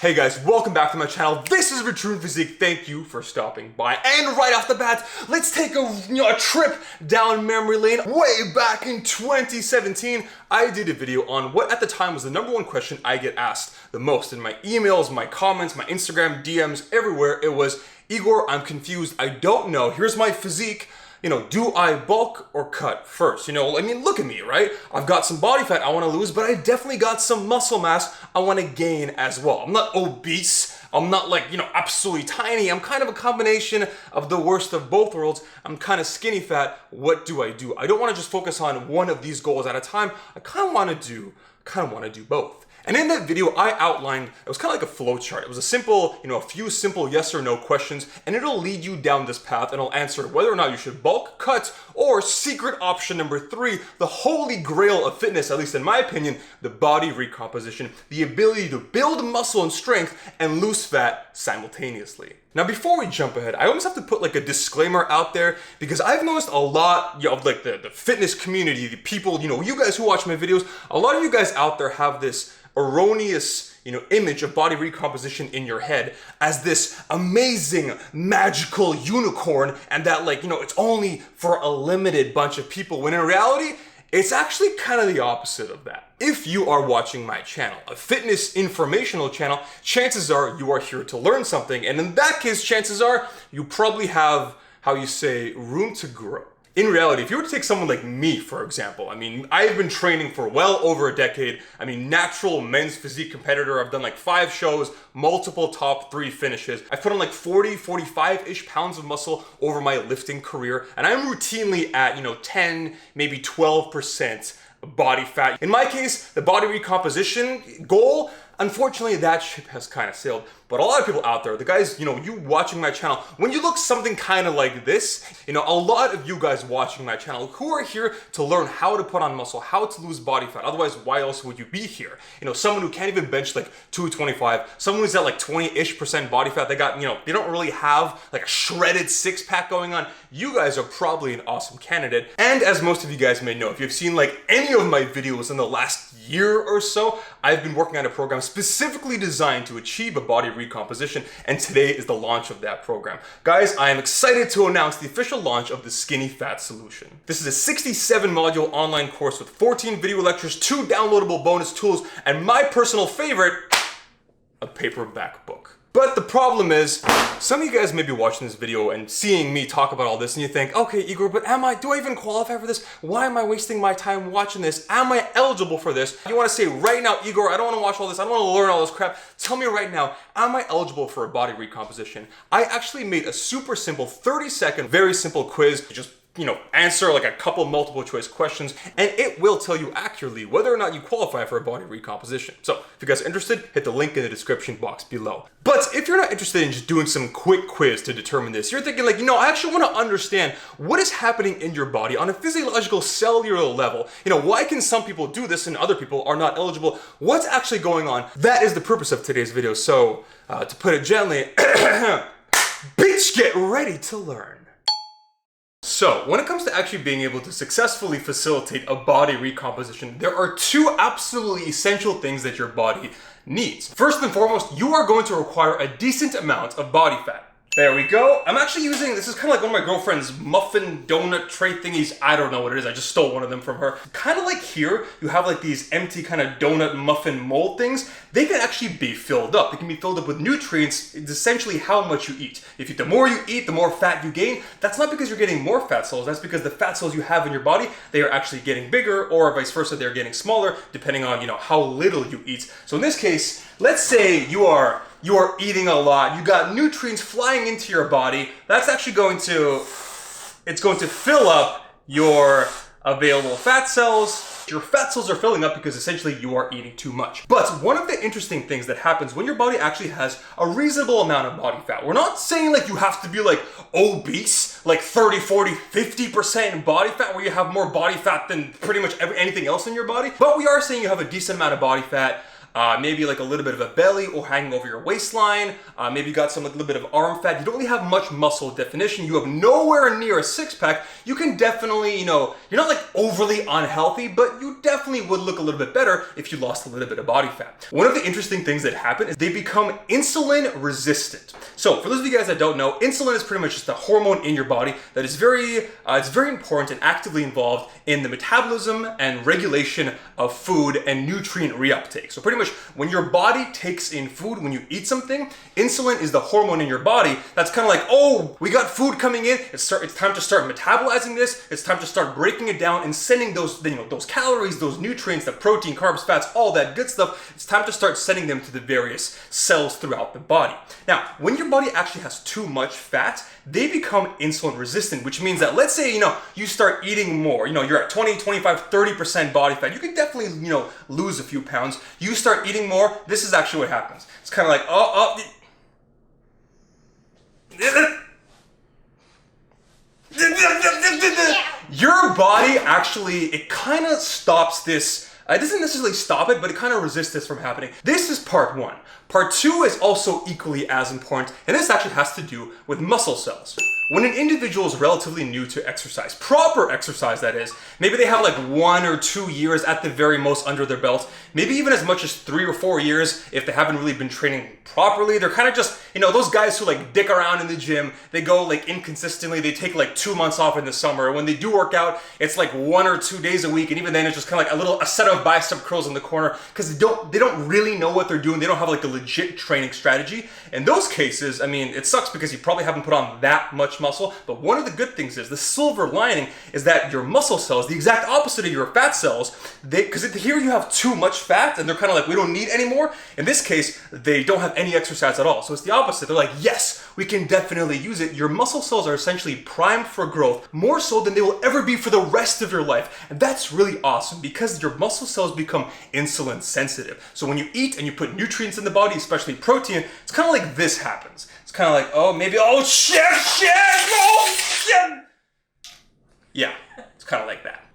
Hey guys, welcome back to my channel. This is VitruvianPhysique. Thank you for stopping by. And right off the bat, let's take a trip down memory lane. Way back in 2017, I did a video on what at the time was the #1 question I get asked the most in my emails, my comments, my Instagram DMs, everywhere. It was, Igor, I'm confused. I don't know. Here's my physique. Do I bulk or cut first? Look at me, right? I've got some body fat I want to lose, but I definitely got some muscle mass I want to gain as well. I'm not obese. I'm not absolutely tiny. I'm kind of a combination of the worst of both worlds. I'm kind of skinny fat. What do? I don't want to just focus on one of these goals at a time. I kind of want to do both. And in that video, I outlined, it was kind of like a flow chart. It was a simple, a few simple yes or no questions, and it'll lead you down this path and it'll answer whether or not you should bulk, cut, or secret option number 3, the holy grail of fitness, at least in my opinion, the body recomposition, the ability to build muscle and strength and lose fat simultaneously. Now, before we jump ahead, I always have to put a disclaimer out there because I've noticed a lot of the fitness community, the people, you guys who watch my videos, a lot of you guys out there have this erroneous image of body recomposition in your head as this amazing magical unicorn, and that it's only for a limited bunch of people, when in reality it's actually kind of the opposite of that. If you are watching my channel, a fitness informational channel, chances are you are here to learn something, and in that case chances are you probably have, room to grow. In reality, if you were to take someone like me, for example, I've been training for well over a decade. Natural men's physique competitor. I've done 5 shows, multiple top 3 finishes. I've put on 40, 45-ish pounds of muscle over my lifting career. And I'm routinely at, 10, maybe 12% body fat. In my case, the body recomposition goal, unfortunately, that ship has kind of sailed. But a lot of people out there, the guys, you watching my channel, when you look something kind of like this, a lot of you guys watching my channel who are here to learn how to put on muscle, how to lose body fat. Otherwise, why else would you be here? Someone who can't even bench 225, someone who's at 20-ish% body fat, they got, they don't really have a shredded six-pack going on. You guys are probably an awesome candidate. And as most of you guys may know, if you've seen any of my videos in the last year or so, I've been working on a program specifically designed to achieve a body recomposition, and today is the launch of that program. Guys, I am excited to announce the official launch of the Skinny Fat Solution. This is a 67-module online course with 14 video lectures, 2 downloadable bonus tools, and my personal favorite, a paperback book. But the problem is, some of you guys may be watching this video and seeing me talk about all this and you think, okay, Igor, but do I even qualify for this? Why am I wasting my time watching this? Am I eligible for this? You want to say right now, Igor, I don't want to watch all this. I don't want to learn all this crap. Tell me right now, am I eligible for a body recomposition? I actually made a super simple 30-second, very simple quiz. Just answer a couple multiple choice questions, and it will tell you accurately whether or not you qualify for a body recomposition. So if you guys are interested, hit the link in the description box below. But if you're not interested in just doing some quick quiz to determine this, you're thinking I actually want to understand what is happening in your body on a physiological cellular level. Why can some people do this and other people are not eligible? What's actually going on? That is the purpose of today's video. So to put it gently, bitch, get ready to learn. So, when it comes to actually being able to successfully facilitate a body recomposition, there are 2 absolutely essential things that your body needs. First and foremost, you are going to require a decent amount of body fat. There we go. I'm actually using, this is kind of one of my girlfriend's muffin donut tray thingies. I don't know what it is. I just stole one of them from her. Kind of here, you have these empty kind of donut muffin mold things. They can actually be filled up. They can be filled up with nutrients. It's essentially how much you eat. The more you eat, the more fat you gain. That's not because you're getting more fat cells. That's because the fat cells you have in your body, they are actually getting bigger, or vice versa, they're getting smaller, depending on, how little you eat. So in this case, let's say you are eating a lot, you got nutrients flying into your body, that's actually going to fill up your available fat cells. Your fat cells are filling up because essentially you are eating too much. But one of the interesting things that happens when your body actually has a reasonable amount of body fat, we're not saying you have to be obese, 30, 40, 50% in body fat, where you have more body fat than pretty much anything else in your body, but we are saying you have a decent amount of body fat, maybe like a little bit of a belly or hanging over your waistline, maybe you got some like, little bit of arm fat, you don't really have much muscle definition, you have nowhere near a six-pack, you can definitely, you know, you're not like overly unhealthy, but you definitely would look a little bit better if you lost a little bit of body fat. One of the interesting things that happen is they become insulin resistant. So for those of you guys that don't know, insulin is pretty much just a hormone in your body that is it's very important and actively involved in the metabolism and regulation of food and nutrient reuptake. So pretty much when your body takes in food, when you eat something, insulin is the hormone in your body that's kind of like, oh, we got food coming in, it's time to start metabolizing this, it's time to start breaking it down and sending those, you know, those calories, those nutrients, the protein, carbs, fats, all that good stuff, it's time to start sending them to the various cells throughout the body. Now, when your body actually has too much fat, they become insulin resistant, which means that let's say, you know, you start eating more, you know, you're at 20, 25, 30% body fat, you can definitely, you know, lose a few pounds. You start eating more, this is actually what happens. It's kind of like, your body actually, it kind of stops this. It doesn't necessarily stop it, but it kind of resists this from happening. This is part one. Part two is also equally as important, and this actually has to do with muscle cells. When an individual is relatively new to exercise, proper exercise that is, maybe they have like 1 or 2 years at the very most under their belt, maybe even as much as 3 or 4 years if they haven't really been training properly. They're kind of just, you know, those guys who like dick around in the gym, they go like inconsistently, they take like 2 months off in the summer. When they do work out, it's like 1 or 2 days a week, and even then it's just kind of like a set of bicep curls in the corner because they don't really know what they're doing. They don't have like a legit training strategy. In those cases, I mean, it sucks because you probably haven't put on that much muscle, but one of the good things is, the silver lining is that your muscle cells, the exact opposite of your fat cells, because here you have too much fat and they're kind of like, we don't need any more. In this case, they don't have any exercise at all. So it's the opposite. They're like, yes, we can definitely use it. Your muscle cells are essentially primed for growth, more so than they will ever be for the rest of your life. And that's really awesome because your muscle cells become insulin sensitive. So when you eat and you put nutrients in the body, especially protein, it's kind of like this happens. It's kind of like, oh, maybe, oh shit, oh shit. Yeah, it's kind of like that.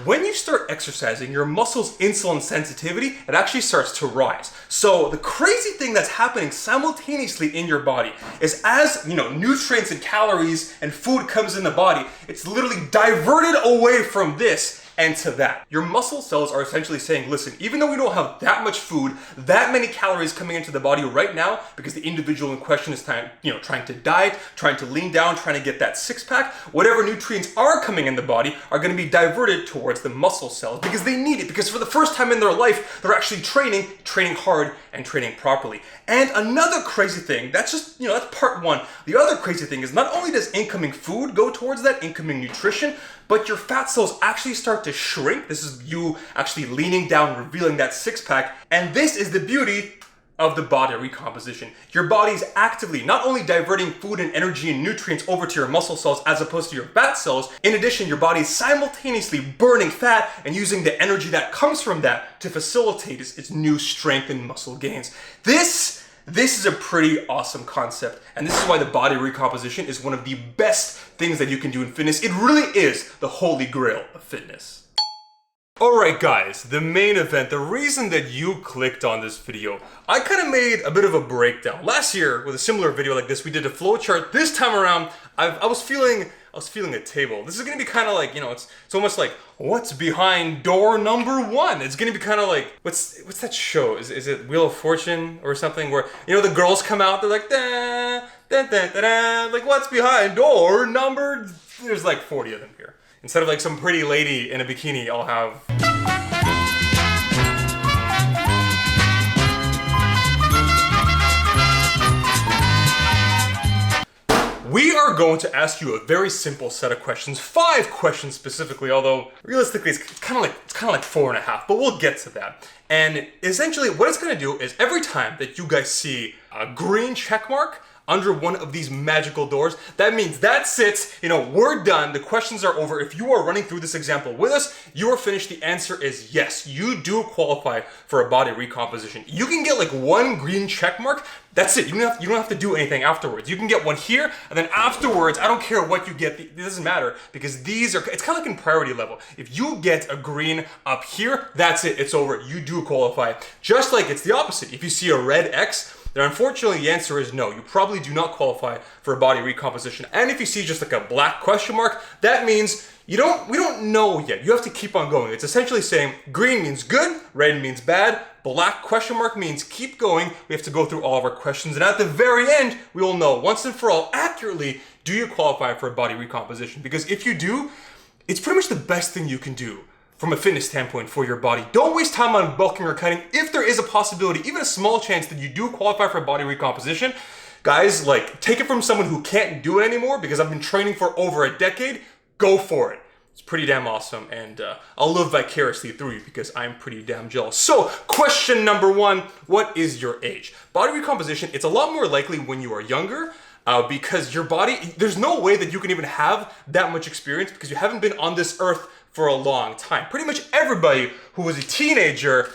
When you start exercising, your muscles' insulin sensitivity, it actually starts to rise. So the crazy thing that's happening simultaneously in your body is, as you know, nutrients and calories and food comes in the body, it's literally diverted away from this and to that. Your muscle cells are essentially saying, listen, even though we don't have that much food, that many calories coming into the body right now, because the individual in question is trying to diet, trying to lean down, trying to get that six-pack, whatever nutrients are coming in the body are going to be diverted towards the muscle cells because they need it, because for the first time in their life, they're actually training hard and training properly. And another crazy thing, that's just, you know, that's part one. The other crazy thing is not only does incoming food go towards that, incoming nutrition, but your fat cells actually start to shrink. This is you actually leaning down, revealing that six-pack. And this is the beauty of the body recomposition. Your body's actively not only diverting food and energy and nutrients over to your muscle cells as opposed to your fat cells, in addition, your body's simultaneously burning fat and using the energy that comes from that to facilitate its new strength and muscle gains. This is a pretty awesome concept, and this is why the body recomposition is one of the best things that you can do in fitness. It really is the holy grail of fitness. Alright guys, the main event, the reason that you clicked on this video. I kind of made a bit of a breakdown. Last year, with a similar video like this, we did a flowchart. This time around, I was feeling a table. This is gonna be kind of like, you know, it's almost like, what's behind door number 1? It's gonna be kind of like, what's that show? Is it Wheel of Fortune or something where, you know, the girls come out, they're like, da, da, da, da, da, like, what's behind door number? There's like 40 of them here. Instead of like some pretty lady in a bikini, I'll have... We are going to ask you a very simple set of questions, 5 questions specifically, although realistically it's kind of like 4.5, but we'll get to that. And essentially what it's going to do is every time that you guys see a green check mark, under one of these magical doors, that means that's it. We're done. The questions are over. If you are running through this example with us, you are finished. The answer is yes. You do qualify for a body recomposition. You can get like one green check mark. That's it. You don't have to do anything afterwards. You can get one here, and then afterwards, I don't care what you get. It doesn't matter, because it's kind of like in priority level. If you get a green up here, that's it. It's over. You do qualify. Just like it's the opposite. If you see a red X, then unfortunately the answer is no. You probably do not qualify for a body recomposition. And if you see just like a black question mark, that means we don't know yet. You have to keep on going. It's essentially saying green means good, red means bad, black question mark means keep going. We have to go through all of our questions, and at the very end, we will know once and for all accurately, do you qualify for a body recomposition? Because if you do, it's pretty much the best thing you can do from a fitness standpoint for your body. Don't waste time on bulking or cutting. If there is a possibility, even a small chance that you do qualify for a body recomposition, guys, like, take it from someone who can't do it anymore, because I've been training for over a decade. Go for it. It's pretty damn awesome, and I'll live vicariously through you because I'm pretty damn jealous. So, question number 1, what is your age? Body recomposition, it's a lot more likely when you are younger, because your body, there's no way that you can even have that much experience because you haven't been on this earth for a long time. Pretty much everybody who was a teenager,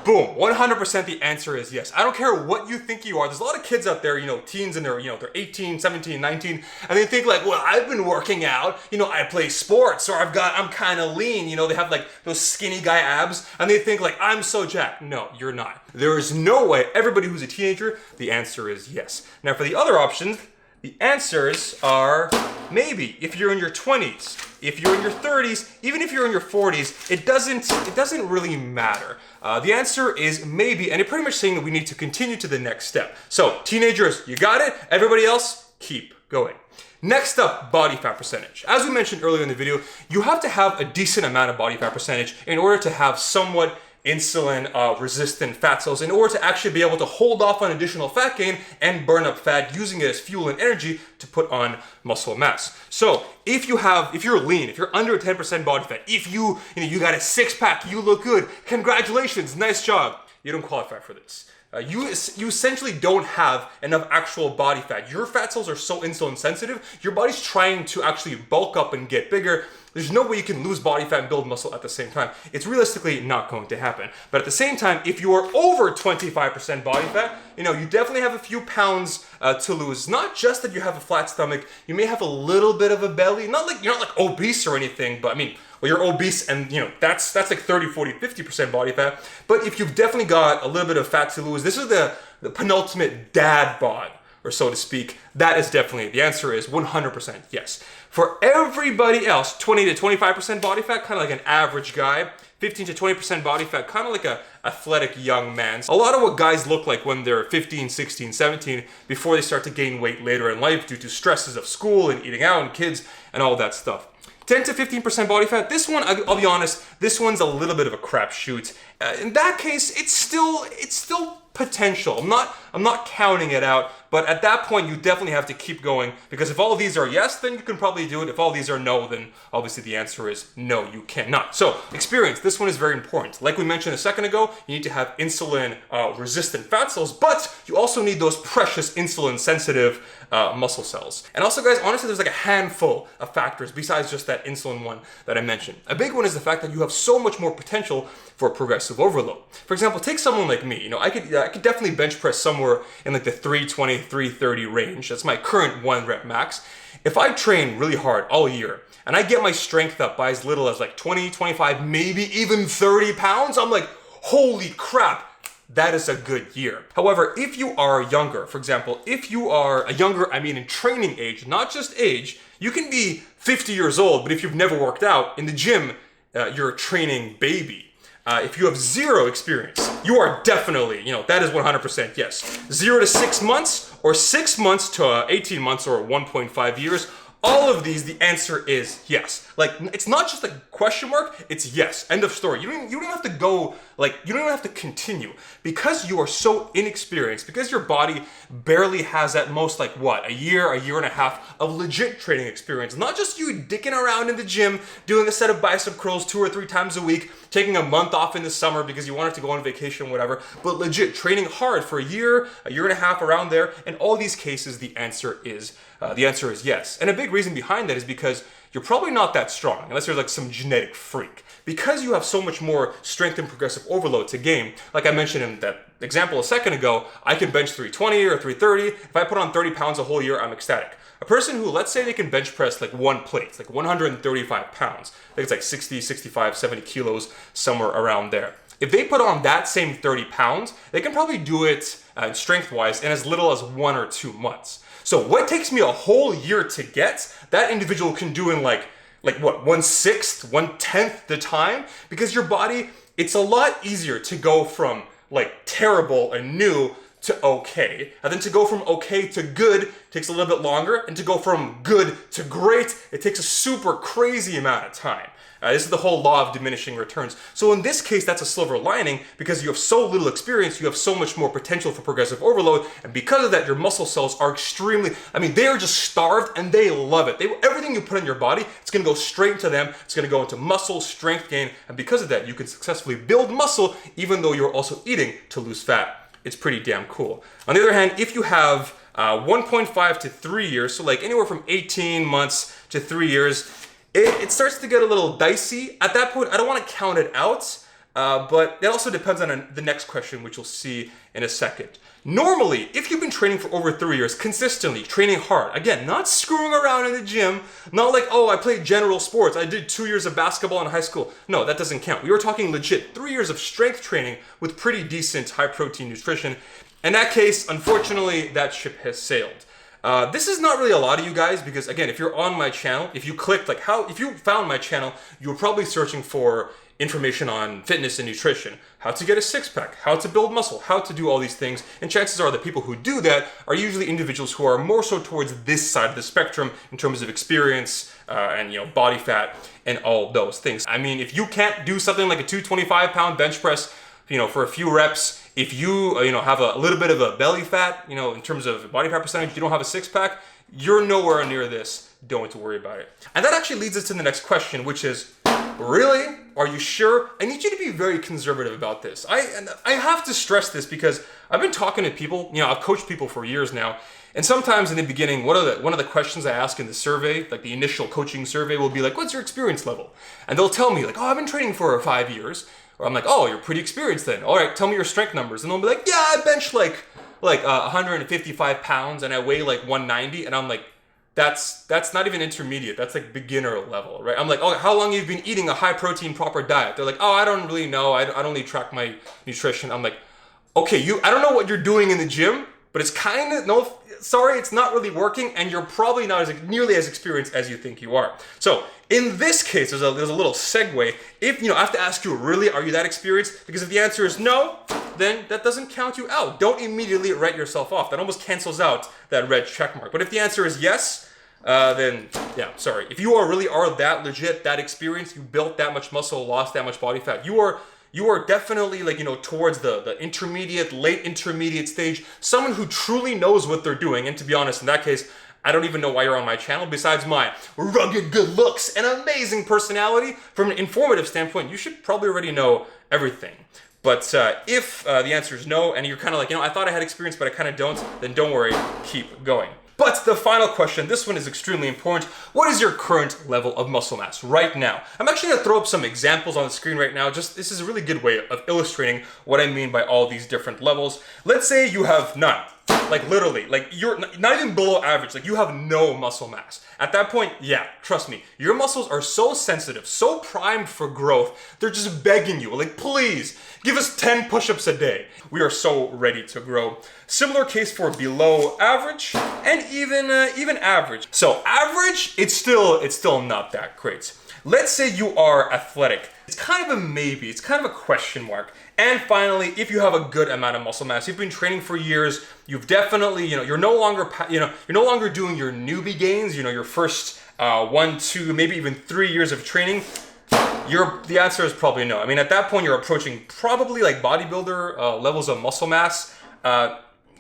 boom, 100% the answer is yes. I don't care what you think you are. There's a lot of kids out there, teens, and they're 18, 17, 19, and they think like, well, I've been working out, I play sports, or I'm kind of lean, they have like those skinny guy abs, and they think like, I'm so jacked. No, you're not. There is no way. Everybody who's a teenager, the answer is yes. Now for the other options, the answers are maybe. If you're in your 20s, if you're in your 30s, even if you're in your 40s, it doesn't really matter. The answer is maybe, and it's pretty much saying that we need to continue to the next step. So, teenagers, you got it. Everybody else, keep going. Next up, body fat percentage. As we mentioned earlier in the video, you have to have a decent amount of body fat percentage in order to have somewhat insulin resistant fat cells, in order to actually be able to hold off on additional fat gain and burn up fat, using it as fuel and energy to put on muscle mass. So if you're lean, if you're under 10% body fat, if you got a 6-pack, you look good, congratulations, nice job. You don't qualify for this. You essentially don't have enough actual body fat. Your fat cells are so insulin sensitive, your body's trying to actually bulk up and get bigger. There's no way you can lose body fat and build muscle at the same time. It's realistically not going to happen. But at the same time, if you are over 25% body fat, you definitely have a few pounds to lose. Not just that you have a flat stomach, you may have a little bit of a belly. You're not like obese or anything, but well, you're obese and that's like 30, 40, 50% body fat. But if you've definitely got a little bit of fat to lose, this is the penultimate dad bod, or so to speak. That is definitely, the answer is 100% yes. For everybody else, 20 to 25% body fat, kind of like an average guy. 15 to 20% body fat, kind of like a athletic young man. A lot of what guys look like when they're 15, 16, 17, before they start to gain weight later in life due to stresses of school and eating out and kids and all that stuff. 10 to 15% body fat, this one, I'll be honest, this one's a little bit of a crapshoot. In that case, it's still potential. I'm not counting it out, but at that point you definitely have to keep going, because if all of these are yes, then you can probably do it. If all of these are no, then obviously the answer is no, you cannot. So experience, this one is very important. Like we mentioned a second ago, you need to have insulin resistant fat cells, but you also need those precious insulin sensitive muscle cells. And also guys, honestly, there's like a handful of factors besides just that insulin one that I mentioned. A big one is the fact that you have so much more potential for progressive overload. For example, take someone like me. I could definitely bench press somewhere in like the 320, 330 range. That's my current 1 rep max. If I train really hard all year and I get my strength up by as little as like 20, 25, maybe even 30 pounds, I'm like, holy crap, that is a good year. However, if you are younger, for example, if you are a younger, in training age, not just age, you can be 50 years old, but if you've never worked out in the gym, you're a training baby. If you have zero experience, you are definitely, that is 100% yes. 0 to 6 months, or 6 months to 18 months, or 1.5 years, all of these, the answer is yes. Like, it's not just a question mark, it's yes. End of story. You don't even have to go, like, you don't even have to continue. Because you are so inexperienced, because your body barely has at most, like, what, a year and a half of legit training experience. Not just you dicking around in the gym, doing a set of bicep curls 2 or 3 times a week, taking a month off in the summer because you wanted to go on vacation, whatever, but legit training hard for a year and a half around there. In all these cases, the answer is yes. And a big reason behind that is because you're probably not that strong, unless you're like some genetic freak. Because you have so much more strength and progressive overload to gain, like I mentioned in that example a second ago, I can bench 320 or 330. If I put on 30 pounds a whole year, I'm ecstatic. A person who, let's say they can bench press like one plate, it's like 135 pounds. I think it's like 60, 65, 70 kilos, somewhere around there. If they put on that same 30 pounds, they can probably do it strength-wise in as little as 1 or 2 months. So what takes me a whole year to get, that individual can do in like what, 1/6, 1/10 the time? Because your body, it's a lot easier to go from like terrible and new to okay. And then to go from okay to good takes a little bit longer. And to go from good to great, it takes a super crazy amount of time. This is the whole law of diminishing returns. So in this case, that's a silver lining because you have so little experience, you have so much more potential for progressive overload. And because of that, your muscle cells are they are just starved and they love it. Everything you put in your body, it's gonna go straight into them. It's gonna go into muscle, strength gain. And because of that, you can successfully build muscle even though you're also eating to lose fat. It's pretty damn cool. On the other hand, if you have 1.5 to 3 years, so like anywhere from 18 months to 3 years, it starts to get a little dicey. At that point, I don't want to count it out, but it also depends on the next question, which you'll see in a second. Normally, if you've been training for over 3 years, consistently, training hard, again, not screwing around in the gym, not like, oh, I played general sports, I did 2 years of basketball in high school. No, that doesn't count. We were talking legit 3 years of strength training with pretty decent high-protein nutrition. In that case, unfortunately, that ship has sailed. This is not really a lot of you guys because, again, if you're on my channel, if you clicked, if you found my channel, you were probably searching for information on fitness and nutrition, how to get a six-pack, how to build muscle, how to do all these things. And chances are the people who do that are usually individuals who are more so towards this side of the spectrum in terms of experience and body fat and all those things. I mean, if you can't do something like a 225-pound bench press, for a few reps, if you have a little bit of a belly fat, in terms of body fat percentage, you don't have a six-pack, you're nowhere near this. Don't worry about it. And that actually leads us to the next question, which is, really? Are you sure? I need you to be very conservative about this. I have to stress this because I've been talking to people, I've coached people for years now, and sometimes in the beginning, one of the questions I ask in the survey, like the initial coaching survey, will be like, what's your experience level? And they'll tell me like, oh, I've been training for 5 years. Or I'm like, oh, you're pretty experienced then. All right, tell me your strength numbers. And they'll be like, yeah, I bench like 155 pounds and I weigh like 190. And I'm like, that's not even intermediate. That's like beginner level, right? I'm like, oh, how long have you been eating a high protein proper diet? They're like, oh, I don't really know. I don't really track my nutrition. I'm like, okay, I don't know what you're doing in the gym, but it's it's not really working, and you're probably not nearly as experienced as you think you are. So in this case, there's a little segue. If I have to ask you, really, are you that experienced? Because if the answer is no, then that doesn't count you out. Don't immediately write yourself off. That almost cancels out that red check mark. But if the answer is yes, then yeah, sorry. If you really are that legit, that experienced, you built that much muscle, lost that much body fat, you are definitely towards the intermediate, late intermediate stage, someone who truly knows what they're doing. And to be honest, in that case, I don't even know why you're on my channel. Besides my rugged good looks and amazing personality, from an informative standpoint, you should probably already know everything. But if the answer is no, and you're kind of like, I thought I had experience, but I kind of don't, then don't worry, keep going. But the final question, this one is extremely important. What is your current level of muscle mass right now? I'm actually gonna throw up some examples on the screen right now. This is a really good way of illustrating what I mean by all these different levels. Let's say you have none. Like literally, like you're not even below average, like you have no muscle mass. At that point, yeah, trust me, your muscles are so sensitive, so primed for growth, they're just begging you, like please, give us 10 push-ups a day. We are so ready to grow. Similar case for below average and even average. So average, it's still not that great. Let's say you are athletic. It's kind of a maybe, it's kind of a question mark. And finally, if you have a good amount of muscle mass, you've been training for years, you've definitely, you're no longer doing your newbie gains, your first 1, 2, maybe even 3 years of training, the answer is probably no. I mean, at that point, you're approaching probably like bodybuilder levels of muscle mass.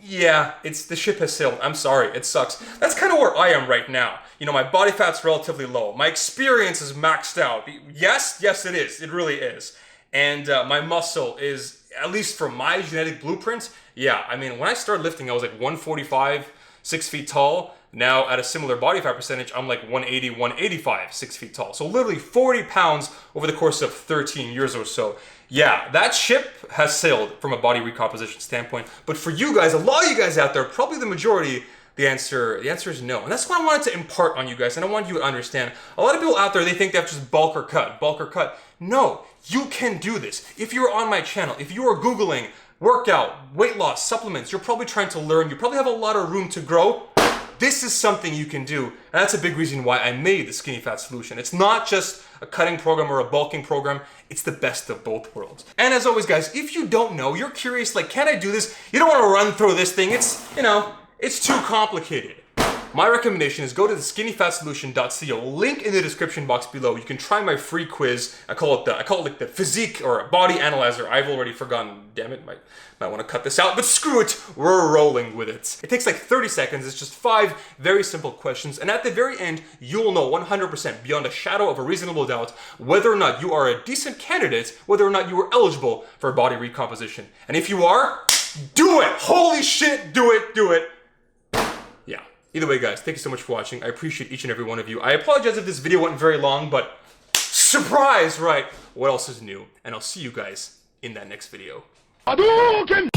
Yeah, the ship has sailed. I'm sorry, it sucks. That's kind of where I am right now. You know, my body fat's relatively low. My experience is maxed out. Yes, it is. It really is. And my muscle is, at least for my genetic blueprint, yeah. I mean, when I started lifting, I was like 145, 6 feet tall. Now, at a similar body fat percentage, I'm like 180, 185, 6 feet tall. So literally 40 pounds over the course of 13 years or so. Yeah, that ship has sailed from a body recomposition standpoint. But for you guys, a lot of you guys out there, probably the majority, the answer is no. And that's what I wanted to impart on you guys. And I want you to understand. A lot of people out there, they think they have to just bulk or cut. No, you can do this. If you're on my channel, if you are Googling workout, weight loss, supplements, you're probably trying to learn. You probably have a lot of room to grow. This is something you can do, and that's a big reason why I made the Skinny Fat Solution. It's not just a cutting program or a bulking program, it's the best of both worlds. And as always, guys, if you don't know, you're curious, like, can I do this? You don't want to run through this thing, it's too complicated. My recommendation is go to the skinnyfatsolution.co, link in the description box below. You can try my free quiz. I call it like the physique or body analyzer. I've already forgotten. Damn it, might want to cut this out, but screw it, we're rolling with it. It takes like 30 seconds. It's just 5 very simple questions, and at the very end, you'll know 100% beyond a shadow of a reasonable doubt whether or not you are a decent candidate, whether or not you are eligible for body recomposition. And if you are, do it! Holy shit, do it! Yeah. Either way, guys, thank you so much for watching. I appreciate each and every one of you. I apologize if this video went very long, but surprise, right? What else is new? And I'll see you guys in that next video. Hadouken!